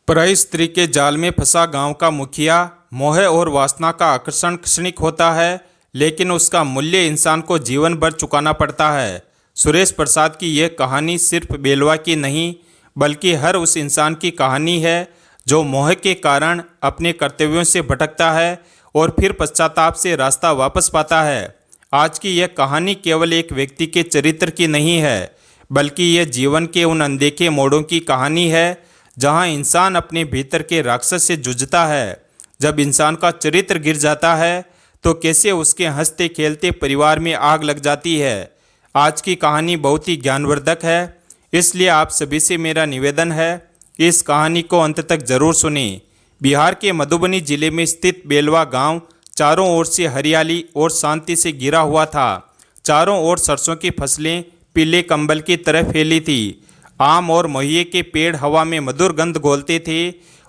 पराई स्त्री के जाल में फंसा गांव का मुखिया मोह और वासना का आकर्षण क्षणिक होता है, लेकिन उसका मूल्य इंसान को जीवन भर चुकाना पड़ता है। सुरेश प्रसाद की यह कहानी सिर्फ बेलवा की नहीं, बल्कि हर उस इंसान की कहानी है जो मोह के कारण अपने कर्तव्यों से भटकता है और फिर पश्चाताप से रास्ता वापस पाता है। आज की यह कहानी केवल एक व्यक्ति के चरित्र की नहीं है, बल्कि यह जीवन के उन अनदेखे मोड़ों की कहानी है जहां इंसान अपने भीतर के राक्षस से जूझता है। जब इंसान का चरित्र गिर जाता है तो कैसे उसके हंसते खेलते परिवार में आग लग जाती है। आज की कहानी बहुत ही ज्ञानवर्धक है, इसलिए आप सभी से मेरा निवेदन है कि इस कहानी को अंत तक जरूर सुनें। बिहार के मधुबनी जिले में स्थित बेलवा गांव चारों ओर से हरियाली और शांति से घिरा हुआ था। चारों ओर सरसों की फसलें पीले कंबल की तरह फैली थी। आम और मोहिए के पेड़ हवा में मधुर गंध घोलते थे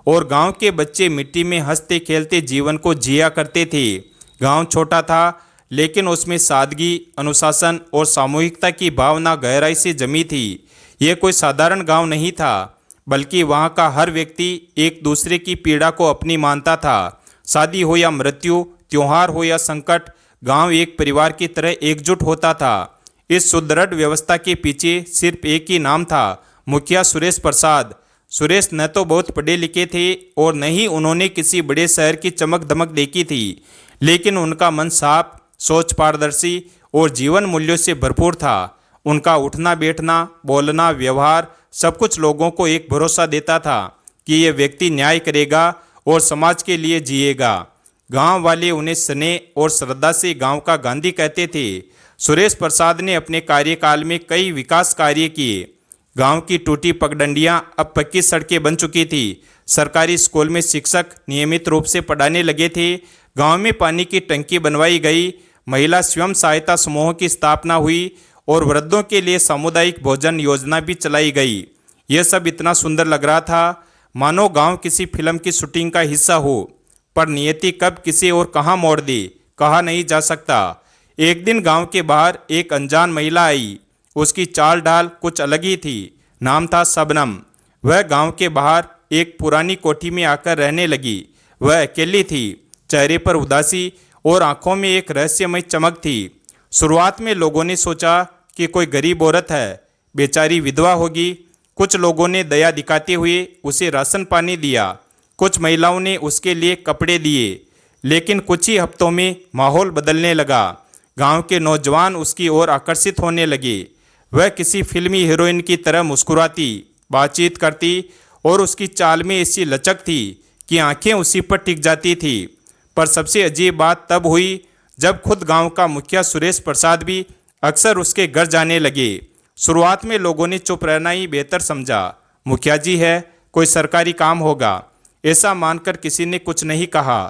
और गांव के बच्चे मिट्टी में हंसते खेलते जीवन को जिया करते थे। गांव छोटा था, लेकिन उसमें सादगी, अनुशासन और सामूहिकता की भावना गहराई से जमी थी। यह कोई साधारण गांव नहीं था, बल्कि वहां का हर व्यक्ति एक दूसरे की पीड़ा को अपनी मानता था। शादी हो या मृत्यु, त्योहार हो या संकट, गांव एक परिवार की तरह एकजुट होता था। इस सुदृढ़ व्यवस्था के पीछे सिर्फ एक ही नाम था, मुखिया सुरेश प्रसाद। सुरेश न तो बहुत पढ़े लिखे थे और न ही उन्होंने किसी बड़े शहर की चमक दमक देखी थी, लेकिन उनका मन साफ, सोच पारदर्शी और जीवन मूल्यों से भरपूर था। उनका उठना बैठना, बोलना, व्यवहार सब कुछ लोगों को एक भरोसा देता था कि यह व्यक्ति न्याय करेगा और समाज के लिए जिएगा। गांव वाले उन्हें स्नेह और श्रद्धा से गांव का गांधी कहते थे। सुरेश प्रसाद ने अपने कार्यकाल में कई विकास कार्य किए। गांव की टूटी पगडंडियां अब पक्की सड़कें बन चुकी थी। सरकारी स्कूल में शिक्षक नियमित रूप से पढ़ाने लगे थे। गांव में पानी की टंकी बनवाई गई। महिला स्वयं सहायता समूहों की स्थापना हुई और वृद्धों के लिए सामुदायिक भोजन योजना भी चलाई गई। यह सब इतना सुंदर लग रहा था मानो गांव किसी फिल्म की शूटिंग का हिस्सा हो। पर नियति कब किसी और कहाँ मोड़ दे, कहा नहीं जा सकता। एक दिन गांव के बाहर एक अनजान महिला आई। उसकी चाल ढाल कुछ अलग ही थी। नाम था शबनम। वह गांव के बाहर एक पुरानी कोठी में आकर रहने लगी। वह अकेली थी। चेहरे पर उदासी और आंखों में एक रहस्यमय चमक थी। शुरुआत में लोगों ने सोचा कि कोई गरीब औरत है, बेचारी विधवा होगी। कुछ लोगों ने दया दिखाते हुए उसे राशन पानी दिया। कुछ महिलाओं ने उसके लिए कपड़े दिए। लेकिन कुछ ही हफ्तों में माहौल बदलने लगा। गांव के नौजवान उसकी ओर आकर्षित होने लगे। वह किसी फिल्मी हीरोइन की तरह मुस्कुराती, बातचीत करती और उसकी चाल में ऐसी लचक थी कि आंखें उसी पर टिक जाती थी। पर सबसे अजीब बात तब हुई जब खुद गांव का मुखिया सुरेश प्रसाद भी अक्सर उसके घर जाने लगे। शुरुआत में लोगों ने चुप रहना ही बेहतर समझा। मुखिया जी है, कोई सरकारी काम होगा, ऐसा मानकर किसी ने कुछ नहीं कहा।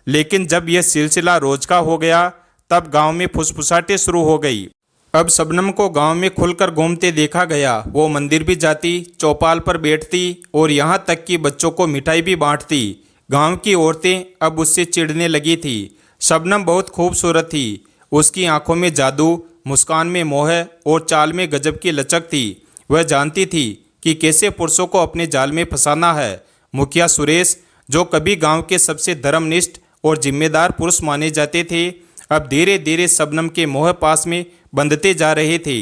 लेकिन जब यह सिलसिला रोज का हो गया, तब गांव में फुसफुसाहटें शुरू हो गई। अब शबनम को गांव में खुलकर घूमते देखा गया। वो मंदिर भी जाती, चौपाल पर बैठती और यहाँ तक कि बच्चों को मिठाई भी बांटती। गांव की औरतें अब उससे चिढ़ने लगी थी। शबनम बहुत खूबसूरत थी। उसकी आंखों में जादू, मुस्कान में मोह और चाल में गजब की लचक थी। वह जानती थी कि कैसे पुरुषों को अपने जाल में फंसाना है। मुखिया सुरेश, जो कभी गांव के सबसे धर्मनिष्ठ और जिम्मेदार पुरुष माने जाते थे, अब धीरे धीरे शबनम के मोह पास में बंधते जा रहे थे।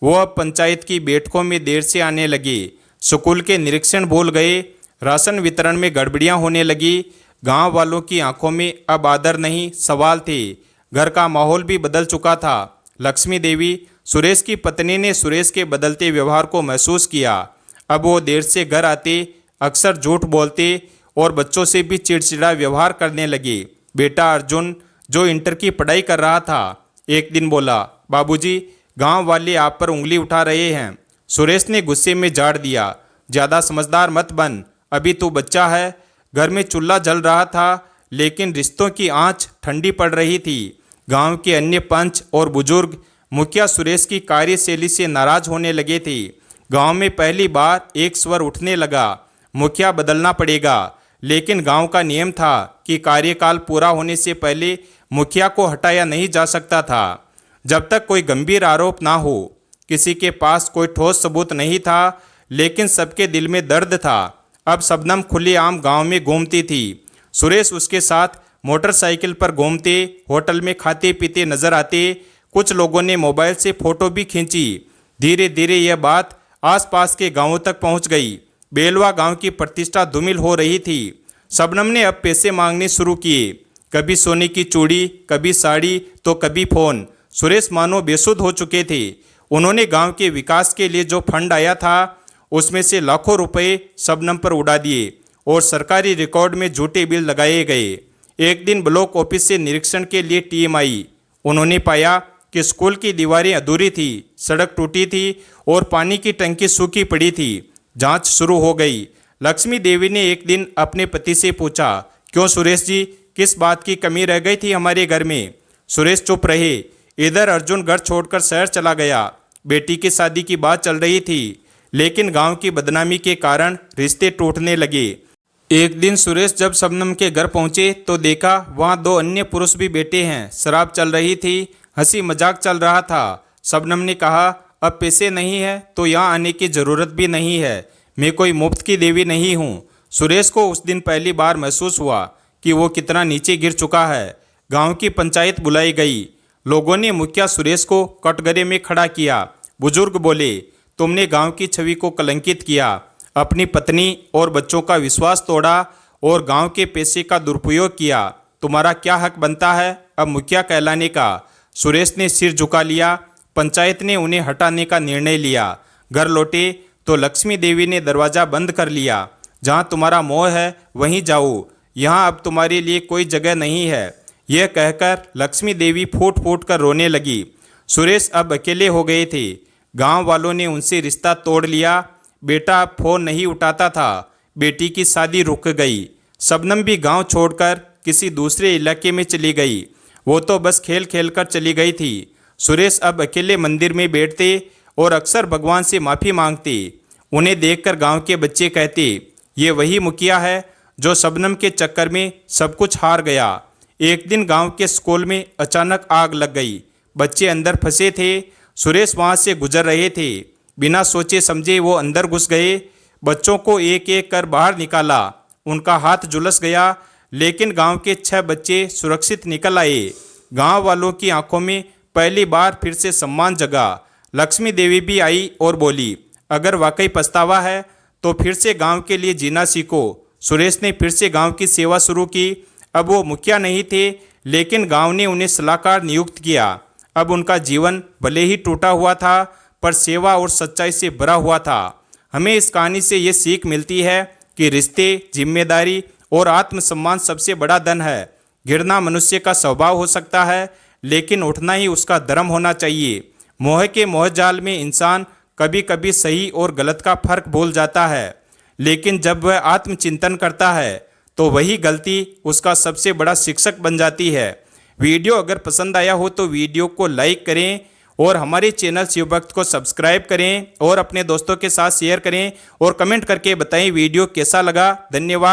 वो अब पंचायत की बैठकों में देर से आने लगे। स्कूल के निरीक्षण भूल गए। राशन वितरण में गड़बड़ियां होने लगी। गांव वालों की आंखों में अब आदर नहीं, सवाल थे। घर का माहौल भी बदल चुका था। लक्ष्मी देवी, सुरेश की पत्नी, ने सुरेश के बदलते व्यवहार को महसूस किया। अब वो देर से घर आते, अक्सर झूठ बोलते और बच्चों से भी चिड़चिड़ा व्यवहार करने लगे। बेटा अर्जुन, जो इंटर की पढ़ाई कर रहा था, एक दिन बोला, बाबूजी, गांव वाले आप पर उंगली उठा रहे हैं। सुरेश ने गुस्से में झाड़ दिया, ज़्यादा समझदार मत बन, अभी तू बच्चा है। घर में चूल्हा जल रहा था, लेकिन रिश्तों की आंच ठंडी पड़ रही थी। गांव के अन्य पंच और बुजुर्ग मुखिया सुरेश की कार्यशैली से नाराज होने लगे थे। गांव में पहली बार एक स्वर उठने लगा, मुखिया बदलना पड़ेगा। लेकिन गांव का नियम था कि कार्यकाल पूरा होने से पहले मुखिया को हटाया नहीं जा सकता था, जब तक कोई गंभीर आरोप ना हो। किसी के पास कोई ठोस सबूत नहीं था, लेकिन सबके दिल में दर्द था। अब शबनम खुलेआम गांव में घूमती थी। सुरेश उसके साथ मोटरसाइकिल पर घूमते, होटल में खाते पीते नजर आते। कुछ लोगों ने मोबाइल से फोटो भी खींची। धीरे धीरे यह बात आसपास के गांवों तक पहुंच गई। बेलवा गांव की प्रतिष्ठा धूमिल हो रही थी। शबनम ने अब पैसे मांगने शुरू किए, कभी सोने की चूड़ी, कभी साड़ी, तो कभी फोन। सुरेश मानो बेसुध हो चुके थे। उन्होंने गांव के विकास के लिए जो फंड आया था उसमें से लाखों रुपए शबनम पर उड़ा दिए और सरकारी रिकॉर्ड में झूठे बिल लगाए गए। एक दिन ब्लॉक ऑफिस से निरीक्षण के लिए टीम आई। उन्होंने पाया कि स्कूल की दीवारें अधूरी थी, सड़क टूटी थी और पानी की टंकी सूखी पड़ी थी। जांच शुरू हो गई। लक्ष्मी देवी ने एक दिन अपने पति से पूछा, क्यों सुरेश जी, किस बात की कमी रह गई थी हमारे घर में? सुरेश चुप रहे। इधर अर्जुन घर छोड़कर शहर चला गया। बेटी की शादी की बात चल रही थी, लेकिन गांव की बदनामी के कारण रिश्ते टूटने लगे। एक दिन सुरेश जब शबनम के घर पहुंचे तो देखा वहां 2 अन्य पुरुष भी बैठे हैं। शराब चल रही थी, हंसी मजाक चल रहा था। शबनम ने कहा, अब पैसे नहीं है तो यहाँ आने की ज़रूरत भी नहीं है। मैं कोई मुफ्त की देवी नहीं हूँ। सुरेश को उस दिन पहली बार महसूस हुआ कि वो कितना नीचे गिर चुका है। गांव की पंचायत बुलाई गई। लोगों ने मुखिया सुरेश को कटघरे में खड़ा किया। बुजुर्ग बोले, तुमने गांव की छवि को कलंकित किया, अपनी पत्नी और बच्चों का विश्वास तोड़ा और गांव के पैसे का दुरुपयोग किया। तुम्हारा क्या हक बनता है अब मुखिया कहलाने का? सुरेश ने सिर झुका लिया। पंचायत ने उन्हें हटाने का निर्णय लिया। घर लौटे तो लक्ष्मी देवी ने दरवाज़ा बंद कर लिया। जहाँ तुम्हारा मोह है वहीं जाओ, यहाँ अब तुम्हारे लिए कोई जगह नहीं है। यह कहकर लक्ष्मी देवी फूट फूट कर रोने लगी। सुरेश अब अकेले हो गए थे। गांव वालों ने उनसे रिश्ता तोड़ लिया। बेटा अब फोन नहीं उठाता था। बेटी की शादी रुक गई। शबनम भी गांव छोड़कर किसी दूसरे इलाके में चली गई। वो तो बस खेल खेल कर चली गई थी। सुरेश अब अकेले मंदिर में बैठते और अक्सर भगवान से माफ़ी मांगते। उन्हें देखकर गांव के बच्चे कहते, ये वही मुखिया है जो शबनम के चक्कर में सब कुछ हार गया। एक दिन गांव के स्कूल में अचानक आग लग गई। बच्चे अंदर फंसे थे। सुरेश वहां से गुजर रहे थे। बिना सोचे समझे वो अंदर घुस गए। बच्चों को एक एक कर बाहर निकाला। उनका हाथ झुलस गया, लेकिन गांव के 6 बच्चे सुरक्षित निकल आए। गांव वालों की आंखों में पहली बार फिर से सम्मान जगा। लक्ष्मी देवी भी आई और बोली, अगर वाकई पछतावा है तो फिर से गांव के लिए जीना सीखो। सुरेश ने फिर से गांव की सेवा शुरू की। अब वो मुखिया नहीं थे, लेकिन गांव ने उन्हें सलाहकार नियुक्त किया। अब उनका जीवन भले ही टूटा हुआ था, पर सेवा और सच्चाई से भरा हुआ था। हमें इस कहानी से ये सीख मिलती है कि रिश्ते, जिम्मेदारी और आत्मसम्मान सबसे बड़ा धन है। गिरना मनुष्य का स्वभाव हो सकता है, लेकिन उठना ही उसका धर्म होना चाहिए। मोह के मोहजाल में इंसान कभी कभी सही और गलत का फर्क भूल जाता है, लेकिन जब वह आत्मचिंतन करता है तो वही गलती उसका सबसे बड़ा शिक्षक बन जाती है। वीडियो अगर पसंद आया हो तो वीडियो को लाइक करें और हमारे चैनल शिवभक्त को सब्सक्राइब करें और अपने दोस्तों के साथ शेयर करें और कमेंट करके बताएं वीडियो कैसा लगा। धन्यवाद।